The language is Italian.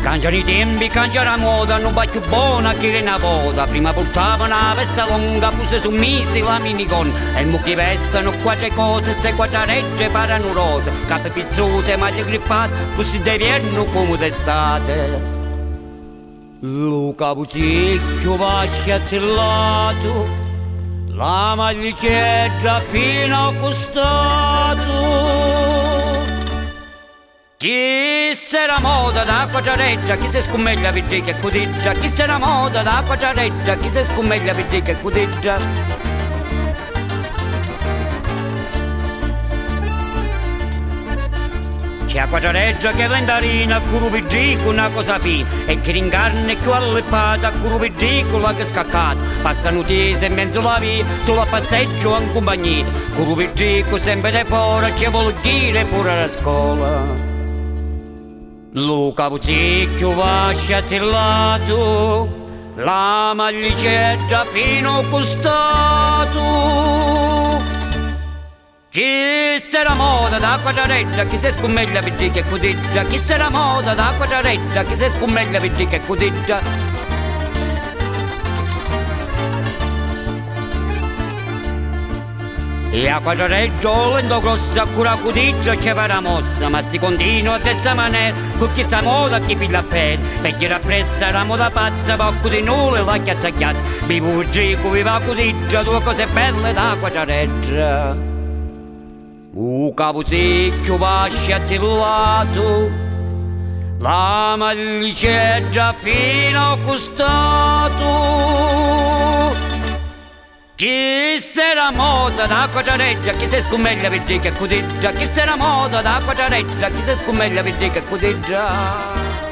Cangiano i tempi, cangia la moda, non va più buona chi è una volta. Prima portavano una veste lunga, puse su misi la minicon. E mo chi vestono quattro cose, se quattro regge parano rose. Cappe pizzute, maglie grippate, così d'inverno come d'estate. Luca Buticchio vasci attillato, la maglietta fino a costato. Chi sarà moda da quadrareggia, chi si scommeglia per dire che codeggia. Chi sarà moda da quadrareggia, chi si scommeglia per dire che codeggia. C'è a quadrareggia che vendarina, a curupigico una cosa fine. E che rincarne più alleppata, a curupigicola che scaccata. Passano tese in mezzo alla via, solo a passeggio in compagnia. Curupigico sempre da fuori, ci vuole dire pure alla scuola. Luca Buticchio vasci attillato, la maglietta fino a costato. Chi sarà moda da quadrareggia, chi si scommeglia per dire che codeggia. Chi sarà moda da quadrareggia, chi si scommeglia per dire che codeggia. E a quadrareggio lento grossa, cura codeggia c'è per la mossa. Ma si continua a questa maniera, con chi sta moda chi piglia a pezzo. Perché rappressa la moda pazza, poco di nulla la chiazza chiazza. Vivo il gico, viva codeggia, due cose belle da quadrareggia. Luca Buticchio vasci attillato, la maglietta fino a costato. Chi sarà moda da quadrareggia, chi si scommeglia per dire che codeggia. Chi sarà moda da quadrareggia, chi si scommeglia per dire che codeggia.